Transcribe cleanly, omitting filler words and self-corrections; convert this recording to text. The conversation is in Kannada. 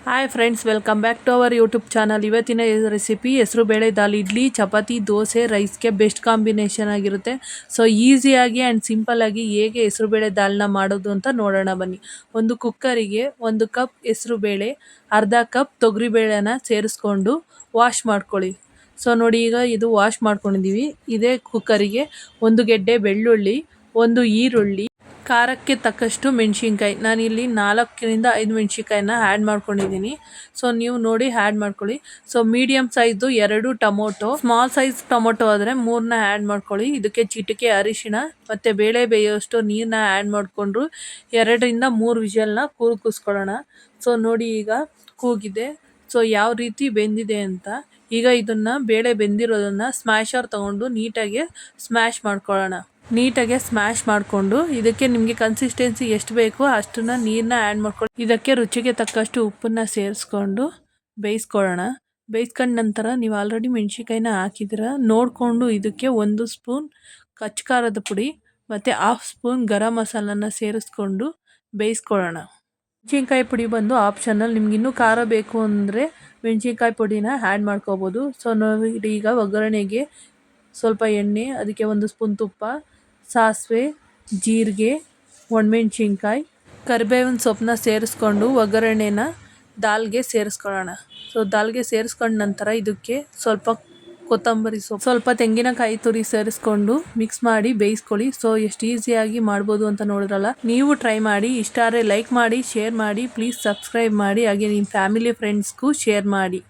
Hi friends, welcome back to our YouTube channel. ಇವತ್ತಿನ ರೆಸಿಪಿ ಹೆಸರು ಬೇಳೆ ದಾಲ್ ಇಡ್ಲಿ, ಚಪಾತಿ, ದೋಸೆ, ರೈಸ್ಗೆ ಬೆಸ್ಟ್ ಕಾಂಬಿನೇಷನ್ ಆಗಿರುತ್ತೆ. ಸೊ ಈಸಿಯಾಗಿ ಆ್ಯಂಡ್ ಸಿಂಪಲ್ಲಾಗಿ ಹೇಗೆ ಹೆಸರು ಬೇಳೆ ದಾಲ್ನ ಮಾಡೋದು ಅಂತ ನೋಡೋಣ ಬನ್ನಿ. ಒಂದು ಕುಕ್ಕರಿಗೆ 1 ಕಪ್ ಹೆಸರು ಬೇಳೆ, ಅರ್ಧ ಕಪ್ ತೊಗರಿಬೇಳೆನ ಸೇರಿಸ್ಕೊಂಡು ವಾಶ್ ಮಾಡ್ಕೊಳ್ಳಿ. ಸೊ ನೋಡಿ, ಈಗ ಇದು ವಾಶ್ ಮಾಡ್ಕೊಂಡಿದ್ದೀವಿ. ಇದೇ ಕುಕ್ಕರಿಗೆ 1 ಗೆಡ್ಡೆ ಬೆಳ್ಳುಳ್ಳಿ, 1 ಈರುಳ್ಳಿ, ಖಾರಕ್ಕೆ ತಕ್ಕಷ್ಟು ಮೆಣಸಿನ್ಕಾಯಿ, ನಾನಿಲ್ಲಿ 4ರಿಂದ 5 ಮೆಣಸಿನ್ಕಾಯಿನ ಆ್ಯಡ್ ಮಾಡ್ಕೊಂಡಿದ್ದೀನಿ. ಸೊ ನೀವು ನೋಡಿ ಆ್ಯಡ್ ಮಾಡ್ಕೊಳ್ಳಿ. So medium size 2 tomato, small size tomato ಆದರೆ 3ನ ಆ್ಯಡ್ ಮಾಡ್ಕೊಳ್ಳಿ. ಇದಕ್ಕೆ ಚಿಟಿಕೆ ಅರಿಶಿಣ ಮತ್ತು ಬೇಳೆ ಬೇಯೋಷ್ಟು ನೀರನ್ನ ಆ್ಯಡ್ ಮಾಡಿಕೊಂಡು 2ರಿಂದ 3 ವಿಷಲ್ನ ಕೂಗಿಸ್ಕೊಳ್ಳೋಣ. ಸೊ ನೋಡಿ, ಈಗ ಕೂಗಿದೆ. ಸೊ ಯಾವ ರೀತಿ ಬೆಂದಿದೆ ಅಂತ. ಈಗ ಇದನ್ನು ಬೇಳೆ ಬೆಂದಿರೋದನ್ನು ಸ್ಮ್ಯಾಶರ್ ತೊಗೊಂಡು ನೀಟಾಗಿ ಸ್ಮ್ಯಾಶ್ ಮಾಡ್ಕೊಳ್ಳೋಣ. ನೀಟಾಗಿ ಸ್ಮ್ಯಾಶ್ ಮಾಡಿಕೊಂಡು ಇದಕ್ಕೆ ನಿಮಗೆ ಕನ್ಸಿಸ್ಟೆನ್ಸಿ ಎಷ್ಟು ಬೇಕೋ ಅಷ್ಟನ್ನ ನೀರನ್ನ ಆ್ಯಡ್ ಮಾಡ್ಕೊಳ್ಳಿ. ಇದಕ್ಕೆ ರುಚಿಗೆ ತಕ್ಕಷ್ಟು ಉಪ್ಪನ್ನು ಸೇರಿಸ್ಕೊಂಡು ಬೇಯಿಸ್ಕೊಳ್ಳೋಣ. ಬೇಯಿಸ್ಕೊಂಡ ನಂತರ ನೀವು ಆಲ್ರೆಡಿ ಮೆಣಸಿನ್ಕಾಯಿನ ಹಾಕಿದ್ದೀರ, ನೋಡಿಕೊಂಡು ಇದಕ್ಕೆ 1 ಸ್ಪೂನ್ ಕಚ್ಕಾರದ ಪುಡಿ ಮತ್ತು 1/2 ಸ್ಪೂನ್ ಗರಂ ಮಸಾಲನ ಸೇರಿಸ್ಕೊಂಡು ಬೇಯಿಸ್ಕೊಳ್ಳೋಣ. ಮೆಣಸಿನ್ಕಾಯಿ ಪುಡಿ ಬಂದು ಆಪ್ಷನಲ್, ನಿಮ್ಗೆ ಇನ್ನೂ ಖಾರ ಬೇಕು ಅಂದರೆ ಮೆಣಸಿನ್ಕಾಯಿ ಪುಡಿನ ಆ್ಯಡ್ ಮಾಡ್ಕೋಬೋದು. ಸೊ ನೋಡಿ, ಈಗ ಒಗ್ಗರಣೆಗೆ ಸ್ವಲ್ಪ ಎಣ್ಣೆ, ಅದಕ್ಕೆ 1 ಸ್ಪೂನ್ ತುಪ್ಪ, ಸಾಸಿವೆ, ಜೀರಿಗೆ, ಒಣಮೆಣ್ಸಿನ್ಕಾಯಿ, ಕರಿಬೇವಿನ ಸೊಪ್ಪನ್ನ ಸೇರಿಸ್ಕೊಂಡು ಒಗ್ಗರಣೆನ ದಾಲ್ಗೆ ಸೇರಿಸ್ಕೊಳ್ಳೋಣ. ಸೊ ದಾಲ್ಗೆ ಸೇರಿಸ್ಕೊಂಡ ನಂತರ ಇದಕ್ಕೆ ಸ್ವಲ್ಪ ಕೊತ್ತಂಬರಿ ಸೊಪ್ಪು, ಸ್ವಲ್ಪ ತೆಂಗಿನಕಾಯಿ ತುರಿ ಸೇರಿಸ್ಕೊಂಡು ಮಿಕ್ಸ್ ಮಾಡಿ ಬೇಯಿಸ್ಕೊಳ್ಳಿ. ಸೊ ಎಷ್ಟು ಈಸಿಯಾಗಿ ಮಾಡ್ಬೋದು ಅಂತ ನೋಡಿದ್ರಲ್ಲ, ನೀವು ಟ್ರೈ ಮಾಡಿ. ಇಷ್ಟ ಆದರೆ ಲೈಕ್ ಮಾಡಿ, ಶೇರ್ ಮಾಡಿ, ಪ್ಲೀಸ್ ಸಬ್ಸ್ಕ್ರೈಬ್ ಮಾಡಿ, ಹಾಗೆ ನಿಮ್ಮ ಫ್ಯಾಮಿಲಿ ಫ್ರೆಂಡ್ಸ್ಗೂ ಶೇರ್ ಮಾಡಿ.